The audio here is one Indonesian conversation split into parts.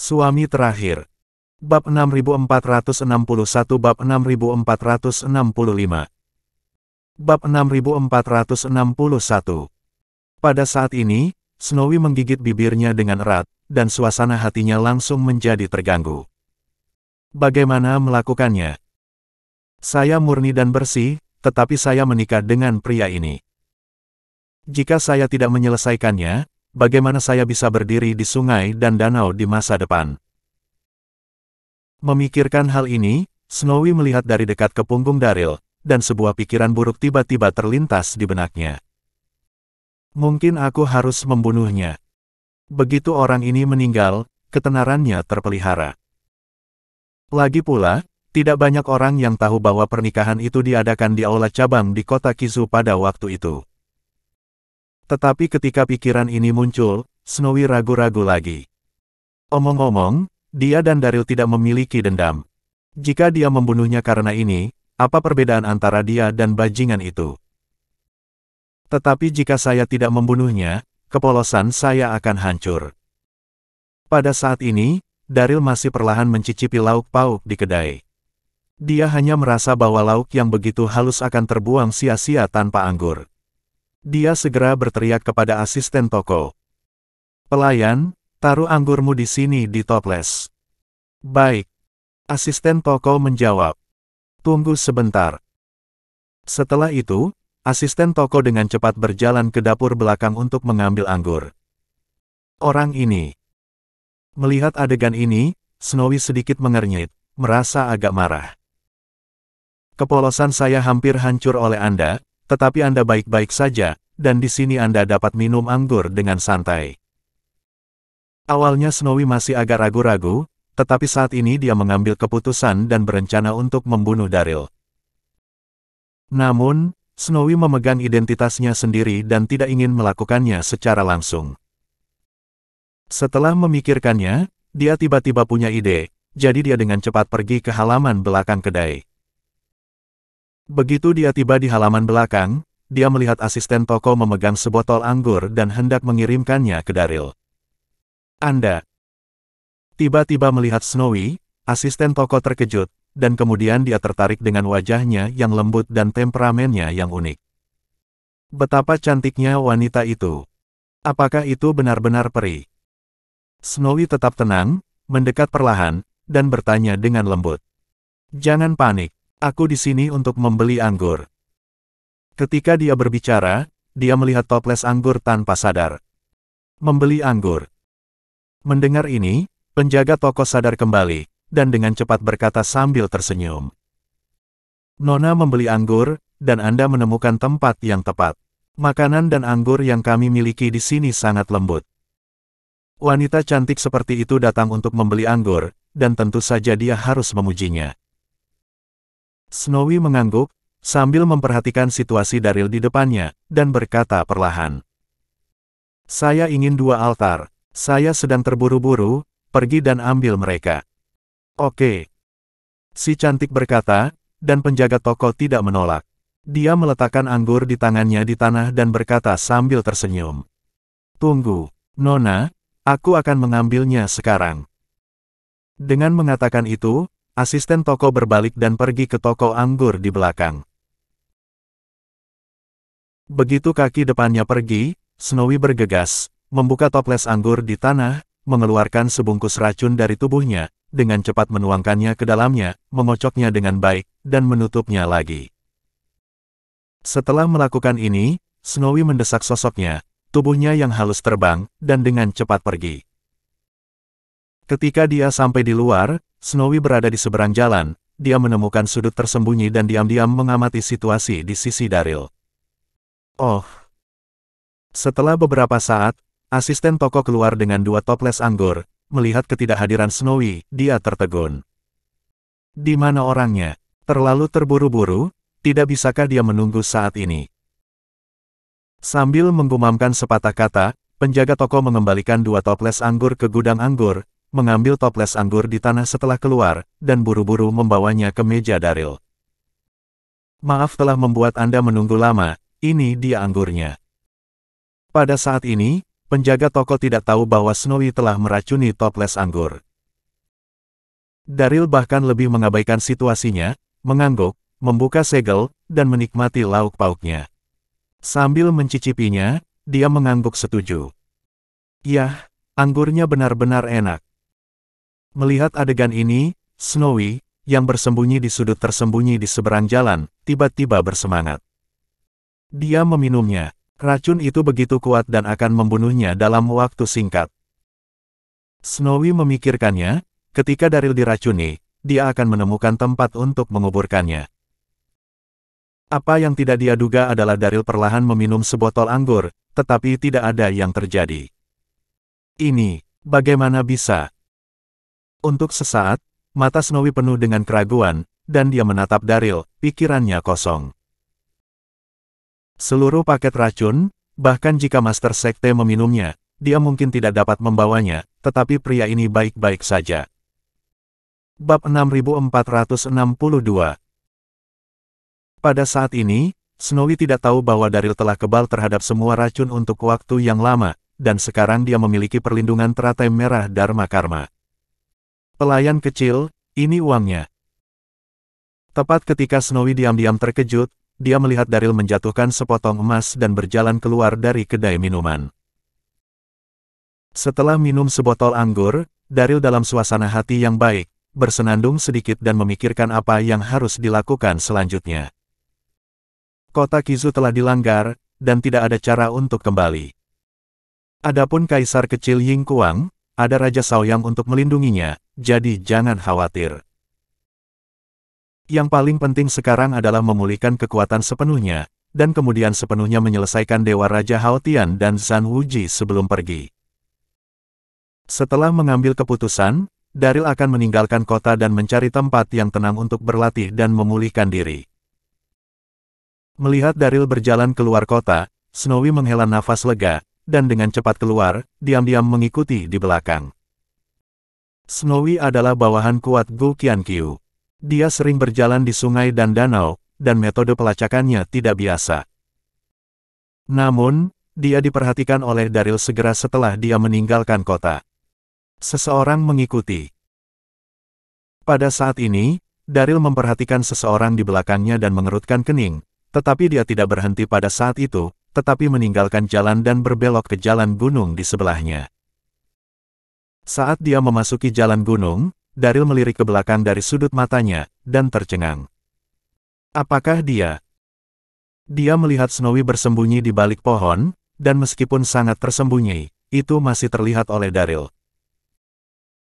Suami terakhir. Bab 6461 Bab 6465 Bab 6461. Pada saat ini, Snowy menggigit bibirnya dengan erat, dan suasana hatinya langsung menjadi terganggu. Bagaimana melakukannya? Saya murni dan bersih, tetapi saya menikah dengan pria ini. Jika saya tidak menyelesaikannya, bagaimana saya bisa berdiri di sungai dan danau di masa depan? Memikirkan hal ini, Snowy melihat dari dekat ke punggung Daryl, dan sebuah pikiran buruk tiba-tiba terlintas di benaknya. Mungkin aku harus membunuhnya. Begitu orang ini meninggal, ketenarannya terpelihara. Lagi pula, tidak banyak orang yang tahu bahwa pernikahan itu diadakan di aula cabang di kota Kizu pada waktu itu. Tetapi ketika pikiran ini muncul, Snowy ragu-ragu lagi. Omong-omong, dia dan Daryl tidak memiliki dendam. Jika dia membunuhnya karena ini, apa perbedaan antara dia dan bajingan itu? Tetapi jika saya tidak membunuhnya, kepolosan saya akan hancur. Pada saat ini, Daryl masih perlahan mencicipi lauk pauk di kedai. Dia hanya merasa bahwa lauk yang begitu halus akan terbuang sia-sia tanpa anggur. Dia segera berteriak kepada asisten toko. "Pelayan, taruh anggurmu di sini di toples." "Baik." Asisten toko menjawab. "Tunggu sebentar." Setelah itu, asisten toko dengan cepat berjalan ke dapur belakang untuk mengambil anggur. Orang ini. Melihat adegan ini, Snowy sedikit mengernyit, merasa agak marah. "Kepolosan saya hampir hancur oleh Anda, tetapi Anda baik-baik saja, dan di sini Anda dapat minum anggur dengan santai." Awalnya Snowy masih agak ragu-ragu, tetapi saat ini dia mengambil keputusan dan berencana untuk membunuh Daryl. Namun, Snowy memegang identitasnya sendiri dan tidak ingin melakukannya secara langsung. Setelah memikirkannya, dia tiba-tiba punya ide, jadi dia dengan cepat pergi ke halaman belakang kedai. Begitu dia tiba di halaman belakang, dia melihat asisten toko memegang sebotol anggur dan hendak mengirimkannya ke Daryl. "Anda." Tiba-tiba melihat Snowy, asisten toko terkejut, dan kemudian dia tertarik dengan wajahnya yang lembut dan temperamennya yang unik. Betapa cantiknya wanita itu. Apakah itu benar-benar peri? Snowy tetap tenang, mendekat perlahan, dan bertanya dengan lembut. "Jangan panik, aku di sini untuk membeli anggur." Ketika dia berbicara, dia melihat toples anggur tanpa sadar. "Membeli anggur." Mendengar ini, penjaga toko sadar kembali, dan dengan cepat berkata sambil tersenyum. "Nona membeli anggur, dan Anda menemukan tempat yang tepat. Makanan dan anggur yang kami miliki di sini sangat lembut." Wanita cantik seperti itu datang untuk membeli anggur, dan tentu saja dia harus memujinya. Snowy mengangguk, sambil memperhatikan situasi Daryl di depannya, dan berkata perlahan. "Saya ingin 2 altar. Saya sedang terburu-buru, pergi dan ambil mereka." "Oke." Si cantik berkata, dan penjaga toko tidak menolak. Dia meletakkan anggur di tangannya di tanah dan berkata sambil tersenyum. "Tunggu, Nona, aku akan mengambilnya sekarang." Dengan mengatakan itu, asisten toko berbalik dan pergi ke toko anggur di belakang. Begitu kaki depannya pergi, Snowy bergegas, membuka toples anggur di tanah, mengeluarkan sebungkus racun dari tubuhnya, dengan cepat menuangkannya ke dalamnya, mengocoknya dengan baik, dan menutupnya lagi. Setelah melakukan ini, Snowy mendesak sosoknya, tubuhnya yang halus terbang, dan dengan cepat pergi. Ketika dia sampai di luar, Snowy berada di seberang jalan, dia menemukan sudut tersembunyi dan diam-diam mengamati situasi di sisi Daryl. "Oh." Setelah beberapa saat, asisten toko keluar dengan 2 toples anggur. Melihat ketidakhadiran Snowy, dia tertegun. "Di mana orangnya? Terlalu terburu-buru, tidak bisakah dia menunggu saat ini?" Sambil menggumamkan sepatah kata, penjaga toko mengembalikan 2 toples anggur ke gudang anggur, mengambil toples anggur di tanah setelah keluar, dan buru-buru membawanya ke meja Daryl. "Maaf telah membuat Anda menunggu lama, ini dia anggurnya." Pada saat ini, penjaga toko tidak tahu bahwa Snowy telah meracuni toples anggur. Daryl bahkan lebih mengabaikan situasinya, mengangguk, membuka segel, dan menikmati lauk pauknya. Sambil mencicipinya, dia mengangguk setuju. Yah, anggurnya benar-benar enak. Melihat adegan ini, Snowy, yang bersembunyi di sudut tersembunyi di seberang jalan, tiba-tiba bersemangat. Dia meminumnya. Racun itu begitu kuat dan akan membunuhnya dalam waktu singkat. Snowy memikirkannya, ketika Daryl diracuni, dia akan menemukan tempat untuk menguburkannya. Apa yang tidak dia duga adalah Daryl perlahan meminum sebotol anggur, tetapi tidak ada yang terjadi. Ini, bagaimana bisa? Untuk sesaat, mata Snowy penuh dengan keraguan, dan dia menatap Daryl, pikirannya kosong. Seluruh paket racun, bahkan jika Master Sekte meminumnya, dia mungkin tidak dapat membawanya, tetapi pria ini baik-baik saja. Bab 6462. Pada saat ini, Snowy tidak tahu bahwa Daryl telah kebal terhadap semua racun untuk waktu yang lama, dan sekarang dia memiliki perlindungan teratai merah Dharma Karma. Pelayan kecil, ini uangnya. Tepat ketika Snowy diam-diam terkejut, dia melihat Daryl menjatuhkan sepotong emas dan berjalan keluar dari kedai minuman. Setelah minum sebotol anggur, Daryl dalam suasana hati yang baik, bersenandung sedikit dan memikirkan apa yang harus dilakukan selanjutnya. Kota Kizu telah dilanggar, dan tidak ada cara untuk kembali. Adapun Kaisar Kecil Ying Kuang, ada Raja Shaoyang untuk melindunginya, jadi jangan khawatir. Yang paling penting sekarang adalah memulihkan kekuatan sepenuhnya, dan kemudian sepenuhnya menyelesaikan Dewa Raja Hao Tian dan Zhan Wuji sebelum pergi. Setelah mengambil keputusan, Daryl akan meninggalkan kota dan mencari tempat yang tenang untuk berlatih dan memulihkan diri. Melihat Daryl berjalan keluar kota, Snowy menghela nafas lega, dan dengan cepat keluar, diam-diam mengikuti di belakang. Snowy adalah bawahan kuat Gu Qiankyu. Dia sering berjalan di sungai dan danau, dan metode pelacakannya tidak biasa. Namun, dia diperhatikan oleh Daryl segera setelah dia meninggalkan kota. Seseorang mengikuti. Pada saat ini, Daryl memperhatikan seseorang di belakangnya dan mengerutkan kening, tetapi dia tidak berhenti pada saat itu, tetapi meninggalkan jalan dan berbelok ke jalan gunung di sebelahnya. Saat dia memasuki jalan gunung, Daryl melirik ke belakang dari sudut matanya, dan tercengang. Apakah dia? Dia melihat Snowy bersembunyi di balik pohon, dan meskipun sangat tersembunyi, itu masih terlihat oleh Daryl.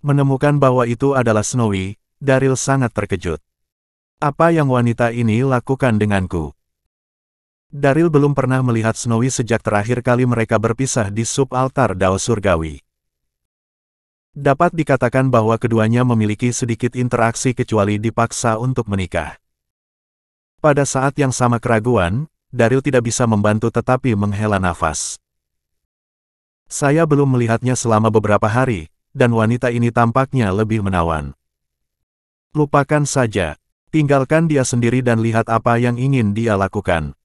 Menemukan bahwa itu adalah Snowy, Daryl sangat terkejut. Apa yang wanita ini lakukan denganku? Daryl belum pernah melihat Snowy sejak terakhir kali mereka berpisah di sub-altar Dao Surgawi. Dapat dikatakan bahwa keduanya memiliki sedikit interaksi kecuali dipaksa untuk menikah. Pada saat yang sama keraguan, Daryl tidak bisa membantu tetapi menghela nafas. Saya belum melihatnya selama beberapa hari, dan wanita ini tampaknya lebih menawan. Lupakan saja, tinggalkan dia sendiri dan lihat apa yang ingin dia lakukan.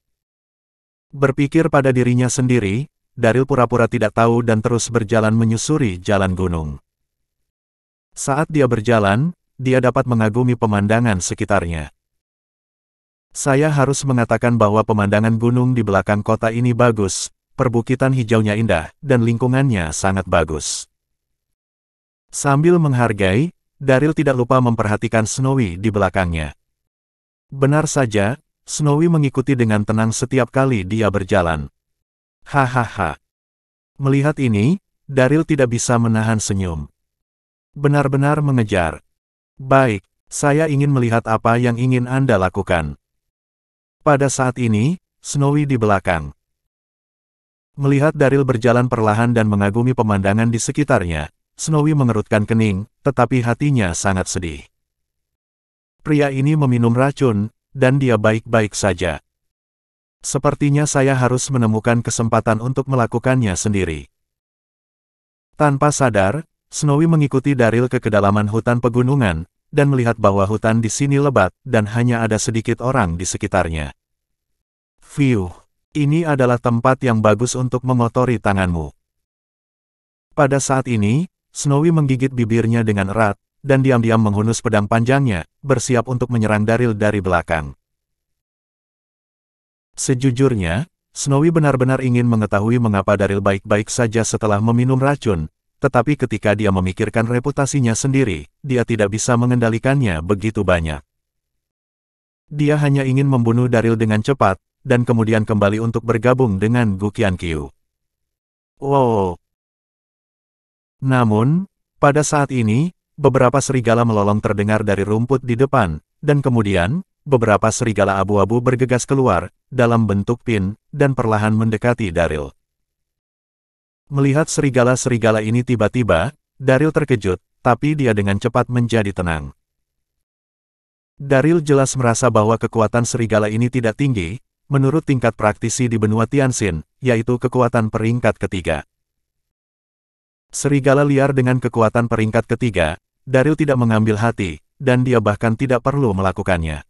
Berpikir pada dirinya sendiri, Daryl pura-pura tidak tahu dan terus berjalan menyusuri jalan gunung. Saat dia berjalan, dia dapat mengagumi pemandangan sekitarnya. Saya harus mengatakan bahwa pemandangan gunung di belakang kota ini bagus, perbukitan hijaunya indah, dan lingkungannya sangat bagus. Sambil menghargai, Daryl tidak lupa memperhatikan Snowy di belakangnya. Benar saja, Snowy mengikuti dengan tenang setiap kali dia berjalan. Hahaha. Melihat ini, Daryl tidak bisa menahan senyum. Benar-benar mengejar. Baik, saya ingin melihat apa yang ingin Anda lakukan. Pada saat ini, Snowy di belakang. Melihat Daryl berjalan perlahan dan mengagumi pemandangan di sekitarnya, Snowy mengerutkan kening, tetapi hatinya sangat sedih. Pria ini meminum racun, dan dia baik-baik saja. Sepertinya saya harus menemukan kesempatan untuk melakukannya sendiri. Tanpa sadar, Snowy mengikuti Daryl ke kedalaman hutan pegunungan, dan melihat bahwa hutan di sini lebat, dan hanya ada sedikit orang di sekitarnya. Fiuh, ini adalah tempat yang bagus untuk mengotori tanganmu. Pada saat ini, Snowy menggigit bibirnya dengan erat, dan diam-diam menghunus pedang panjangnya, bersiap untuk menyerang Daryl dari belakang. Sejujurnya, Snowy benar-benar ingin mengetahui mengapa Daryl baik-baik saja setelah meminum racun, tetapi ketika dia memikirkan reputasinya sendiri, dia tidak bisa mengendalikannya begitu banyak. Dia hanya ingin membunuh Daryl dengan cepat, dan kemudian kembali untuk bergabung dengan Gu Qianqiu. Wow! Namun, pada saat ini, beberapa serigala melolong terdengar dari rumput di depan, dan kemudian, beberapa serigala abu-abu bergegas keluar, dalam bentuk pin, dan perlahan mendekati Daryl. Melihat serigala-serigala ini tiba-tiba, Daryl terkejut, tapi dia dengan cepat menjadi tenang. Daryl jelas merasa bahwa kekuatan serigala ini tidak tinggi, menurut tingkat praktisi di benua Tianxin, yaitu kekuatan peringkat ketiga. Serigala liar dengan kekuatan peringkat ketiga, Daryl tidak mengambil hati, dan dia bahkan tidak perlu melakukannya.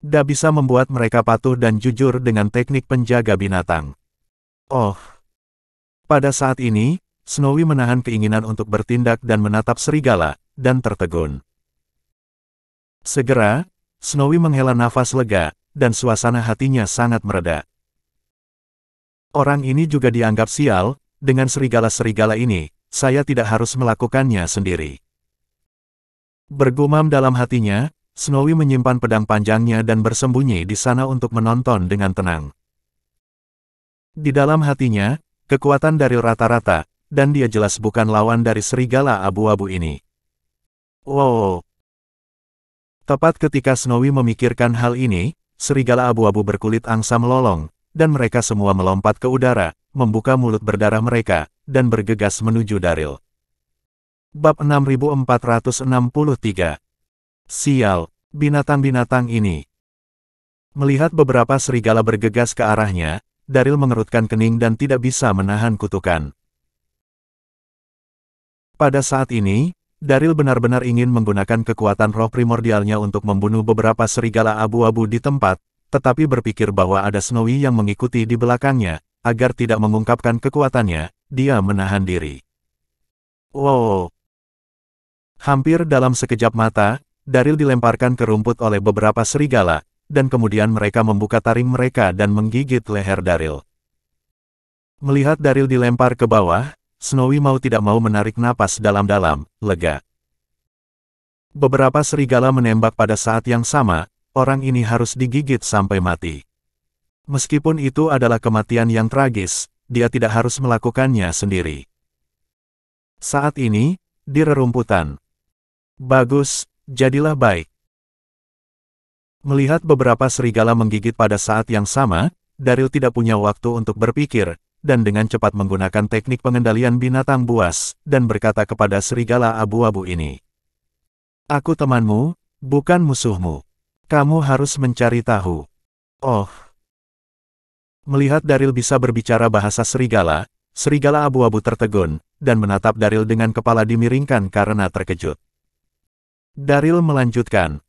Dia bisa membuat mereka patuh dan jujur dengan teknik penjaga binatang. Oh! Pada saat ini, Snowy menahan keinginan untuk bertindak dan menatap serigala, dan tertegun. Segera, Snowy menghela nafas lega, dan suasana hatinya sangat mereda. Orang ini juga dianggap sial, dengan serigala-serigala ini, saya tidak harus melakukannya sendiri. Bergumam dalam hatinya, Snowy menyimpan pedang panjangnya dan bersembunyi di sana untuk menonton dengan tenang. Di dalam hatinya, kekuatan Daryl rata-rata, dan dia jelas bukan lawan dari serigala abu-abu ini. Wow! Tepat ketika Snowy memikirkan hal ini, serigala abu-abu berkulit angsa melolong, dan mereka semua melompat ke udara, membuka mulut berdarah mereka, dan bergegas menuju Daryl. Bab 6463. Sial, binatang-binatang ini. Melihat beberapa serigala bergegas ke arahnya, Daryl mengerutkan kening dan tidak bisa menahan kutukan. Pada saat ini, Daryl benar-benar ingin menggunakan kekuatan roh primordialnya untuk membunuh beberapa serigala abu-abu di tempat, tetapi berpikir bahwa ada Snowy yang mengikuti di belakangnya, agar tidak mengungkapkan kekuatannya, dia menahan diri. Wow! Hampir dalam sekejap mata, Daryl dilemparkan ke rumput oleh beberapa serigala, dan kemudian mereka membuka taring mereka dan menggigit leher Daryl. Melihat Daryl dilempar ke bawah, Snowy mau tidak mau menarik napas dalam-dalam, lega. Beberapa serigala menembak pada saat yang sama, orang ini harus digigit sampai mati. Meskipun itu adalah kematian yang tragis, dia tidak harus melakukannya sendiri. Saat ini, di rerumputan. Bagus, jadilah baik. Melihat beberapa serigala menggigit pada saat yang sama, Daryl tidak punya waktu untuk berpikir, dan dengan cepat menggunakan teknik pengendalian binatang buas, dan berkata kepada serigala abu-abu ini. Aku temanmu, bukan musuhmu. Kamu harus mencari tahu. Oh! Melihat Daryl bisa berbicara bahasa serigala, serigala abu-abu tertegun, dan menatap Daryl dengan kepala dimiringkan karena terkejut. Daryl melanjutkan.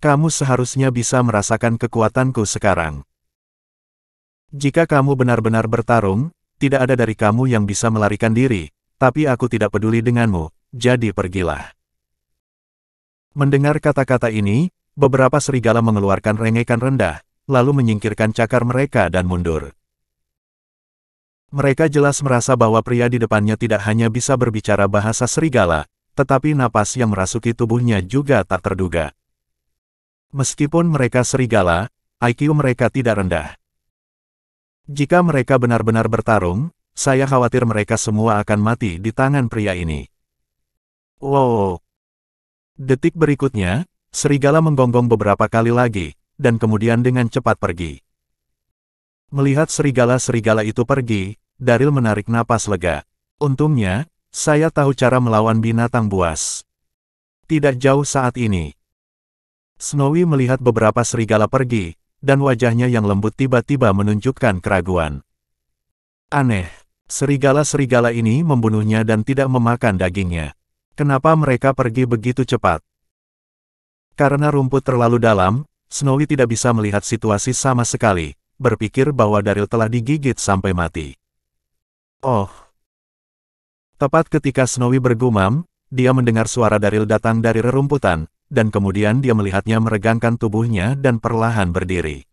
Kamu seharusnya bisa merasakan kekuatanku sekarang. Jika kamu benar-benar bertarung, tidak ada dari kamu yang bisa melarikan diri, tapi aku tidak peduli denganmu, jadi pergilah. Mendengar kata-kata ini, beberapa serigala mengeluarkan rengekan rendah, lalu menyingkirkan cakar mereka dan mundur. Mereka jelas merasa bahwa pria di depannya tidak hanya bisa berbicara bahasa serigala, tetapi napas yang merasuki tubuhnya juga tak terduga. Meskipun mereka serigala, IQ mereka tidak rendah. Jika mereka benar-benar bertarung, saya khawatir mereka semua akan mati di tangan pria ini. Wow! Detik berikutnya, serigala menggonggong beberapa kali lagi, dan kemudian dengan cepat pergi. Melihat serigala-serigala itu pergi, Daryl menarik napas lega. Untungnya, saya tahu cara melawan binatang buas. Tidak jauh saat ini. Snowy melihat beberapa serigala pergi, dan wajahnya yang lembut tiba-tiba menunjukkan keraguan. Aneh, serigala-serigala ini membunuhnya dan tidak memakan dagingnya. Kenapa mereka pergi begitu cepat? Karena rumput terlalu dalam, Snowy tidak bisa melihat situasi sama sekali, berpikir bahwa Daryl telah digigit sampai mati. Oh! Tepat ketika Snowy bergumam, dia mendengar suara Daryl datang dari rerumputan, dan kemudian dia melihatnya meregangkan tubuhnya dan perlahan berdiri.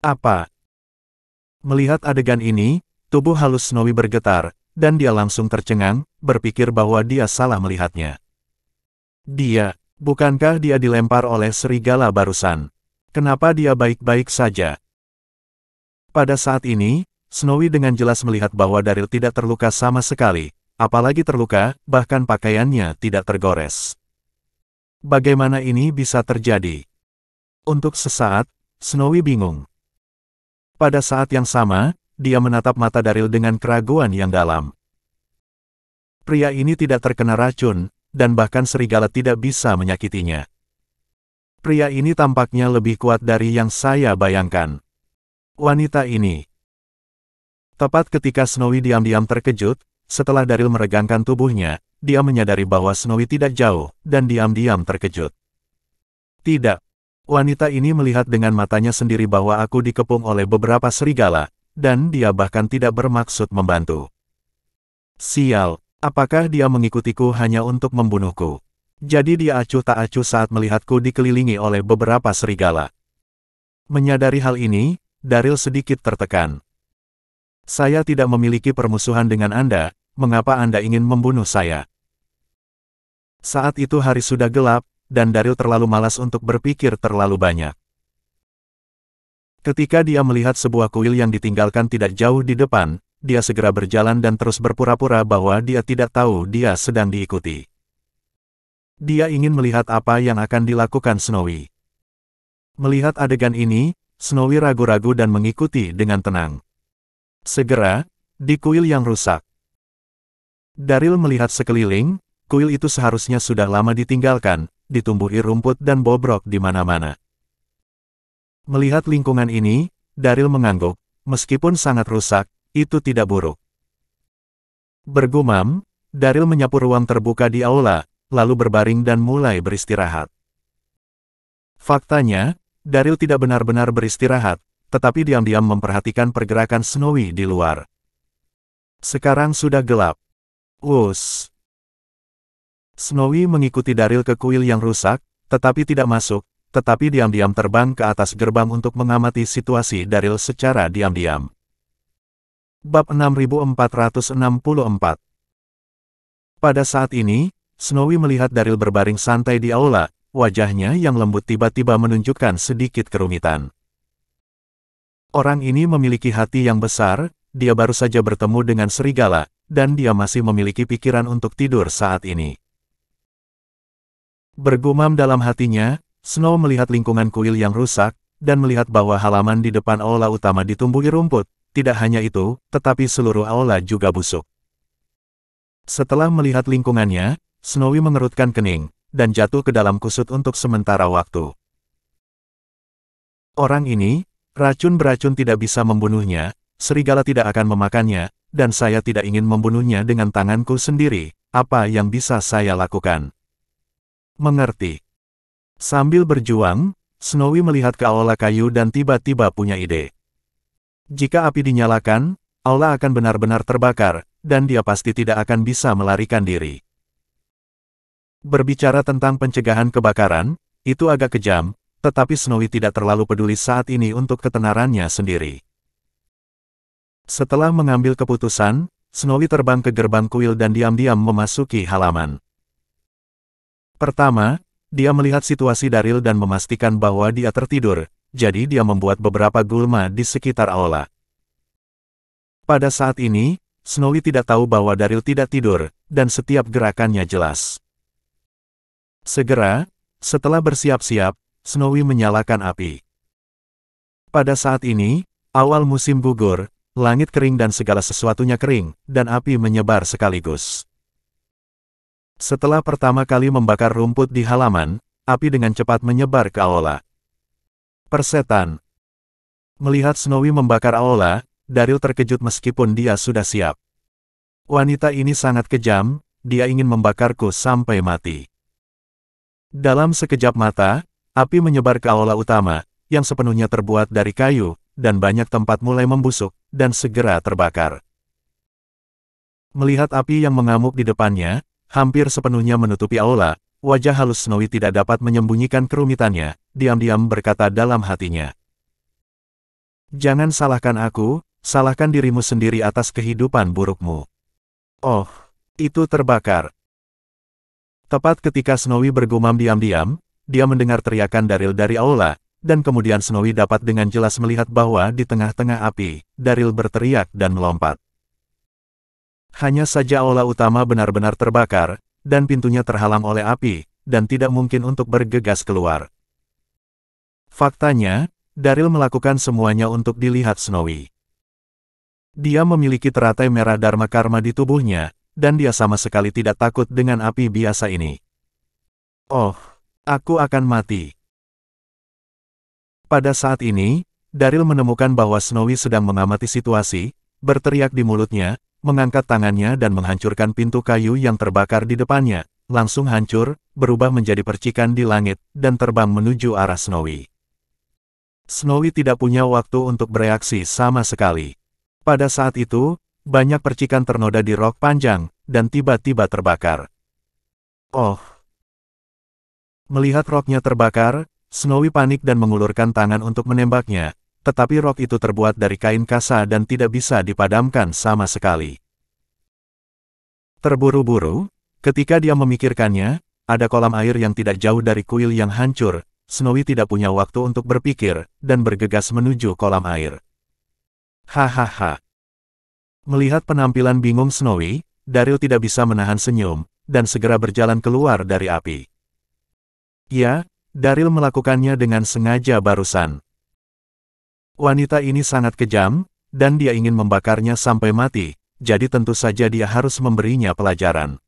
Apa? Melihat adegan ini, tubuh halus Snowy bergetar, dan dia langsung tercengang, berpikir bahwa dia salah melihatnya. Bukankah dia dilempar oleh serigala barusan? Kenapa dia baik-baik saja? Pada saat ini, Snowy dengan jelas melihat bahwa Daryl tidak terluka sama sekali, apalagi terluka, bahkan pakaiannya tidak tergores. Bagaimana ini bisa terjadi? Untuk sesaat, Snowy bingung. Pada saat yang sama, dia menatap mata Daryl dengan keraguan yang dalam. Pria ini tidak terkena racun, dan bahkan serigala tidak bisa menyakitinya. Pria ini tampaknya lebih kuat dari yang saya bayangkan. Wanita ini. Tepat ketika Snowy diam-diam terkejut, setelah Daryl meregangkan tubuhnya, dia menyadari bahwa Snowy tidak jauh, dan diam-diam terkejut. Tidak. Wanita ini melihat dengan matanya sendiri bahwa aku dikepung oleh beberapa serigala, dan dia bahkan tidak bermaksud membantu. Sial, apakah dia mengikutiku hanya untuk membunuhku? Jadi dia acuh tak acuh saat melihatku dikelilingi oleh beberapa serigala. Menyadari hal ini, Daryl sedikit tertekan. Saya tidak memiliki permusuhan dengan Anda, mengapa Anda ingin membunuh saya? Saat itu hari sudah gelap, dan Daryl terlalu malas untuk berpikir terlalu banyak. Ketika dia melihat sebuah kuil yang ditinggalkan tidak jauh di depan, dia segera berjalan dan terus berpura-pura bahwa dia tidak tahu dia sedang diikuti. Dia ingin melihat apa yang akan dilakukan Snowy. Melihat adegan ini, Snowy ragu-ragu dan mengikuti dengan tenang. Segera, di kuil yang rusak. Daryl melihat sekeliling, kuil itu seharusnya sudah lama ditinggalkan, ditumbuhi rumput dan bobrok di mana-mana. Melihat lingkungan ini, Daryl mengangguk, meskipun sangat rusak, itu tidak buruk. Bergumam, Daryl menyapu ruang terbuka di aula, lalu berbaring dan mulai beristirahat. Faktanya, Daryl tidak benar-benar beristirahat, tetapi diam-diam memperhatikan pergerakan Snowy di luar. Sekarang sudah gelap. Wuss. Snowy mengikuti Daryl ke kuil yang rusak, tetapi tidak masuk, tetapi diam-diam terbang ke atas gerbang untuk mengamati situasi Daryl secara diam-diam. Bab 6464. Pada saat ini, Snowy melihat Daryl berbaring santai di aula, wajahnya yang lembut tiba-tiba menunjukkan sedikit kerumitan. Orang ini memiliki hati yang besar, dia baru saja bertemu dengan serigala, dan dia masih memiliki pikiran untuk tidur saat ini. Bergumam dalam hatinya, Snow melihat lingkungan kuil yang rusak, dan melihat bahwa halaman di depan aula utama ditumbuhi rumput. Tidak hanya itu, tetapi seluruh aula juga busuk. Setelah melihat lingkungannya, Snowy mengerutkan kening, dan jatuh ke dalam kusut untuk sementara waktu. Orang ini, racun beracun tidak bisa membunuhnya, serigala tidak akan memakannya, dan saya tidak ingin membunuhnya dengan tanganku sendiri, apa yang bisa saya lakukan? Mengerti. Sambil berjuang, Snowy melihat ke aula kayu dan tiba-tiba punya ide. Jika api dinyalakan, aula akan benar-benar terbakar, dan dia pasti tidak akan bisa melarikan diri. Berbicara tentang pencegahan kebakaran, itu agak kejam, tetapi Snowy tidak terlalu peduli saat ini untuk ketenarannya sendiri. Setelah mengambil keputusan, Snowy terbang ke gerbang kuil dan diam-diam memasuki halaman. Pertama, dia melihat situasi Daryl dan memastikan bahwa dia tertidur, jadi dia membuat beberapa gulma di sekitar aula. Pada saat ini, Snowy tidak tahu bahwa Daryl tidak tidur, dan setiap gerakannya jelas. Segera, setelah bersiap-siap, Snowy menyalakan api. Pada saat ini, awal musim gugur, langit kering dan segala sesuatunya kering, dan api menyebar sekaligus. Setelah pertama kali membakar rumput di halaman, api dengan cepat menyebar ke aula. Persetan. Melihat Snowy membakar aula, Daryl terkejut meskipun dia sudah siap. Wanita ini sangat kejam, dia ingin membakarku sampai mati. Dalam sekejap mata, api menyebar ke aula utama, yang sepenuhnya terbuat dari kayu, dan banyak tempat mulai membusuk, dan segera terbakar. Melihat api yang mengamuk di depannya, hampir sepenuhnya menutupi aula, wajah halus Snowy tidak dapat menyembunyikan kerumitannya, diam-diam berkata dalam hatinya. Jangan salahkan aku, salahkan dirimu sendiri atas kehidupan burukmu. Oh, itu terbakar. Tepat ketika Snowy bergumam diam-diam, dia mendengar teriakan Daryl dari aula, dan kemudian Snowy dapat dengan jelas melihat bahwa di tengah-tengah api, Daryl berteriak dan melompat. Hanya saja aula utama benar-benar terbakar, dan pintunya terhalang oleh api, dan tidak mungkin untuk bergegas keluar. Faktanya, Daryl melakukan semuanya untuk dilihat Snowy. Dia memiliki teratai merah Dharma Karma di tubuhnya, dan dia sama sekali tidak takut dengan api biasa ini. Oh, aku akan mati. Pada saat ini, Daryl menemukan bahwa Snowy sedang mengamati situasi, berteriak di mulutnya, mengangkat tangannya dan menghancurkan pintu kayu yang terbakar di depannya, langsung hancur, berubah menjadi percikan di langit, dan terbang menuju arah Snowy. Snowy tidak punya waktu untuk bereaksi sama sekali. Pada saat itu, banyak percikan ternoda di rok panjang, dan tiba-tiba terbakar. Oh! Melihat roknya terbakar, Snowy panik dan mengulurkan tangan untuk menembaknya, tetapi rok itu terbuat dari kain kasa dan tidak bisa dipadamkan sama sekali. Terburu-buru, ketika dia memikirkannya, ada kolam air yang tidak jauh dari kuil yang hancur. Snowy tidak punya waktu untuk berpikir, dan bergegas menuju kolam air. Hahaha. Melihat penampilan bingung Snowy, Daryl tidak bisa menahan senyum, dan segera berjalan keluar dari api. Ya, Daryl melakukannya dengan sengaja barusan. Wanita ini sangat kejam, dan dia ingin membakarnya sampai mati, jadi tentu saja dia harus memberinya pelajaran.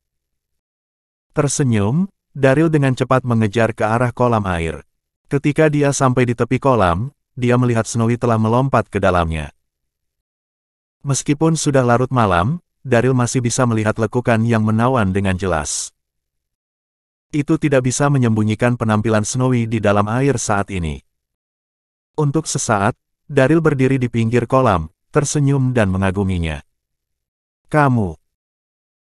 Tersenyum, Daryl dengan cepat mengejar ke arah kolam air. Ketika dia sampai di tepi kolam, dia melihat Snowy telah melompat ke dalamnya. Meskipun sudah larut malam, Daryl masih bisa melihat lekukan yang menawan dengan jelas. Itu tidak bisa menyembunyikan penampilan Snowy di dalam air saat ini. Untuk sesaat, Daryl berdiri di pinggir kolam, tersenyum dan mengaguminya. Kamu.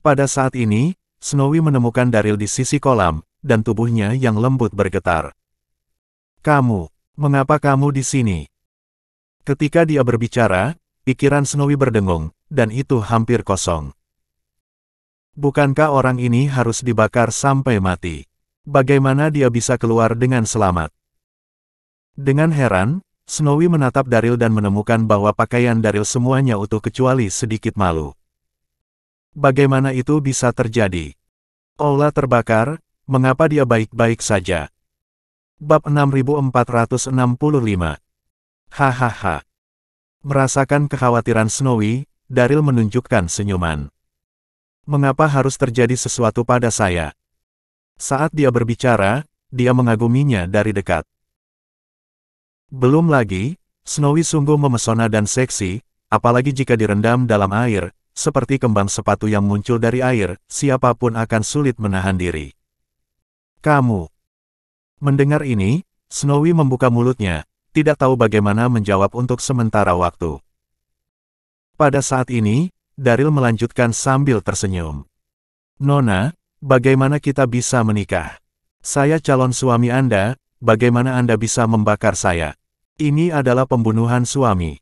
Pada saat ini, Snowy menemukan Daryl di sisi kolam, dan tubuhnya yang lembut bergetar. Kamu, mengapa kamu di sini? Ketika dia berbicara, pikiran Snowy berdengung, dan itu hampir kosong. Bukankah orang ini harus dibakar sampai mati? Bagaimana dia bisa keluar dengan selamat? Dengan heran, Snowy menatap Daryl dan menemukan bahwa pakaian Daryl semuanya utuh kecuali sedikit malu. Bagaimana itu bisa terjadi? Aula terbakar, mengapa dia baik-baik saja? Bab 6465. Hahaha. Merasakan kekhawatiran Snowy, Daryl menunjukkan senyuman. Mengapa harus terjadi sesuatu pada saya? Saat dia berbicara, dia mengaguminya dari dekat. Belum lagi, Snowy sungguh memesona dan seksi, apalagi jika direndam dalam air, seperti kembang sepatu yang muncul dari air, siapapun akan sulit menahan diri. Kamu. Mendengar ini, Snowy membuka mulutnya, tidak tahu bagaimana menjawab untuk sementara waktu. Pada saat ini, Daryl melanjutkan sambil tersenyum. Nona, bagaimana kita bisa menikah? Saya calon suami Anda, bagaimana Anda bisa membakar saya? Ini adalah pembunuhan suami.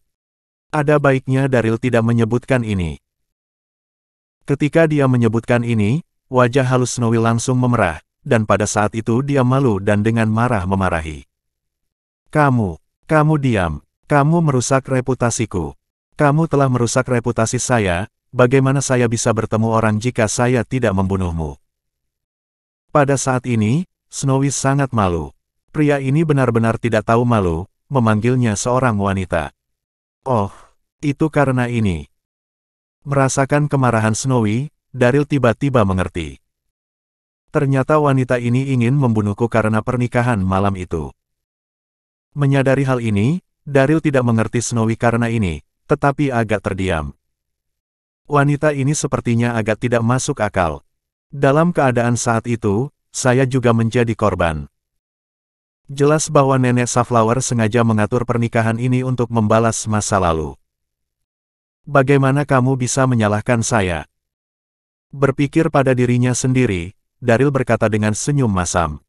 Ada baiknya Daryl tidak menyebutkan ini. Ketika dia menyebutkan ini, wajah halus Snowy langsung memerah, dan pada saat itu dia malu dan dengan marah memarahi. Kamu diam. Kamu merusak reputasiku. Kamu telah merusak reputasi saya, bagaimana saya bisa bertemu orang jika saya tidak membunuhmu? Pada saat ini, Snowy sangat malu. Pria ini benar-benar tidak tahu malu, memanggilnya seorang wanita. Oh, itu karena ini. Merasakan kemarahan Snowy, Daryl tiba-tiba mengerti. Ternyata wanita ini ingin membunuhku karena pernikahan malam itu. Menyadari hal ini, Daryl tidak mengerti Snowy karena ini, tetapi agak terdiam. Wanita ini sepertinya agak tidak masuk akal. Dalam keadaan saat itu, saya juga menjadi korban. Jelas bahwa Nenek Safflower sengaja mengatur pernikahan ini untuk membalas masa lalu. Bagaimana kamu bisa menyalahkan saya? Berpikir pada dirinya sendiri, Daryl berkata dengan senyum masam.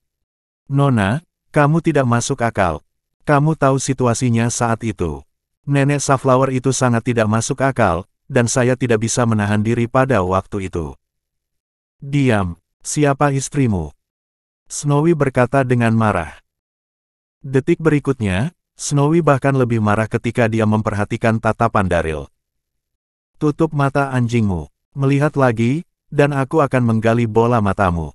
Nona, kamu tidak masuk akal. Kamu tahu situasinya saat itu. Nenek Sunflower itu sangat tidak masuk akal, dan saya tidak bisa menahan diri pada waktu itu. Diam, siapa istrimu? Snowy berkata dengan marah. Detik berikutnya, Snowy bahkan lebih marah ketika dia memperhatikan tatapan Daryl. Tutup mata anjingmu, melihat lagi, dan aku akan menggali bola matamu.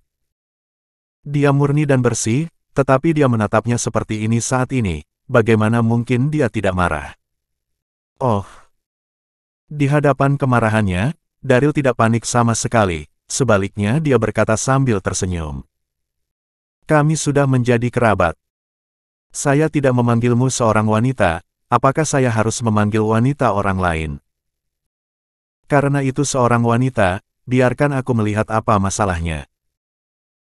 Dia murni dan bersih, tetapi dia menatapnya seperti ini saat ini, bagaimana mungkin dia tidak marah? Oh! Di hadapan kemarahannya, Daryl tidak panik sama sekali, sebaliknya dia berkata sambil tersenyum. Kami sudah menjadi kerabat. Saya tidak memanggilmu seorang wanita, apakah saya harus memanggil wanita orang lain? Karena itu seorang wanita, biarkan aku melihat apa masalahnya.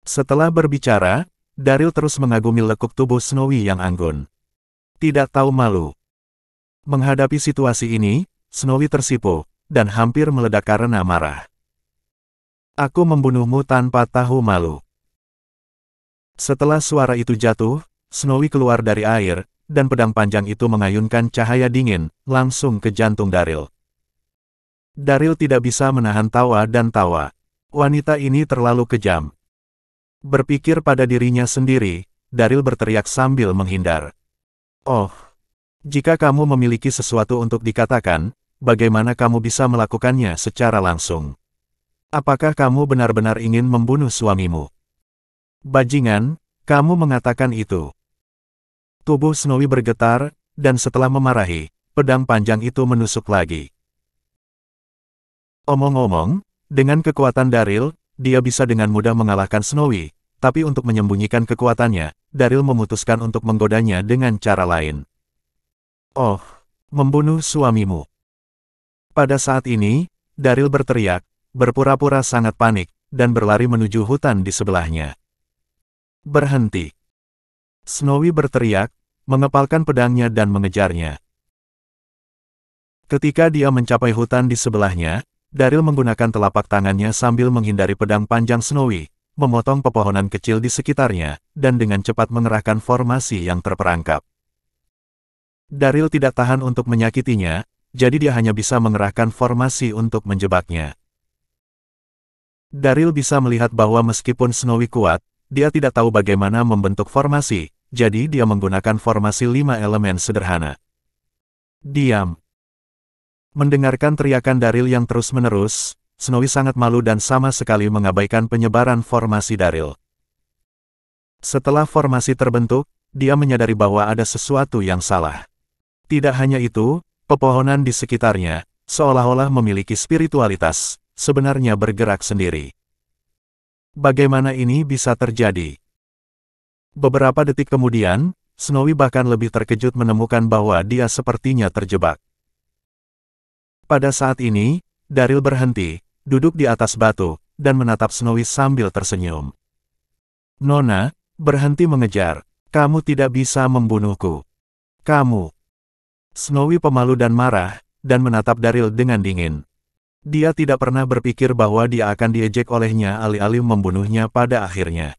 Setelah berbicara, Daryl terus mengagumi lekuk tubuh Snowy yang anggun. Tidak tahu malu. Menghadapi situasi ini, Snowy tersipu, dan hampir meledak karena marah. Aku membunuhmu tanpa tahu malu. Setelah suara itu jatuh, Snowy keluar dari air, dan pedang panjang itu mengayunkan cahaya dingin, langsung ke jantung Daryl. Daryl tidak bisa menahan tawa dan tawa. Wanita ini terlalu kejam. Berpikir pada dirinya sendiri, Daryl berteriak sambil menghindar. Oh, jika kamu memiliki sesuatu untuk dikatakan, bagaimana kamu bisa melakukannya secara langsung? Apakah kamu benar-benar ingin membunuh suamimu? Bajingan, kamu mengatakan itu. Tubuh Snowy bergetar, dan setelah memarahi, pedang panjang itu menusuk lagi. Omong-omong, dengan kekuatan Daryl, dia bisa dengan mudah mengalahkan Snowy, tapi untuk menyembunyikan kekuatannya, Daryl memutuskan untuk menggodanya dengan cara lain. Oh, membunuh suamimu. Pada saat ini, Daryl berteriak, berpura-pura sangat panik, dan berlari menuju hutan di sebelahnya. Berhenti. Snowy berteriak, mengepalkan pedangnya dan mengejarnya. Ketika dia mencapai hutan di sebelahnya, Daryl menggunakan telapak tangannya sambil menghindari pedang panjang Snowy, memotong pepohonan kecil di sekitarnya, dan dengan cepat mengerahkan formasi yang terperangkap. Daryl tidak tahan untuk menyakitinya, jadi dia hanya bisa mengerahkan formasi untuk menjebaknya. Daryl bisa melihat bahwa meskipun Snowy kuat, dia tidak tahu bagaimana membentuk formasi, jadi dia menggunakan formasi 5 elemen sederhana. Diam. Mendengarkan teriakan Daryl yang terus-menerus, Snowy sangat malu dan sama sekali mengabaikan penyebaran formasi Daryl. Setelah formasi terbentuk, dia menyadari bahwa ada sesuatu yang salah. Tidak hanya itu, pepohonan di sekitarnya, seolah-olah memiliki spiritualitas, sebenarnya bergerak sendiri. Bagaimana ini bisa terjadi? Beberapa detik kemudian, Snowy bahkan lebih terkejut menemukan bahwa dia sepertinya terjebak. Pada saat ini, Daryl berhenti, duduk di atas batu, dan menatap Snowy sambil tersenyum. Nona, berhenti mengejar. Kamu tidak bisa membunuhku. Kamu. Snowy pemalu dan marah, dan menatap Daryl dengan dingin. Dia tidak pernah berpikir bahwa dia akan diejek olehnya alih-alih membunuhnya pada akhirnya.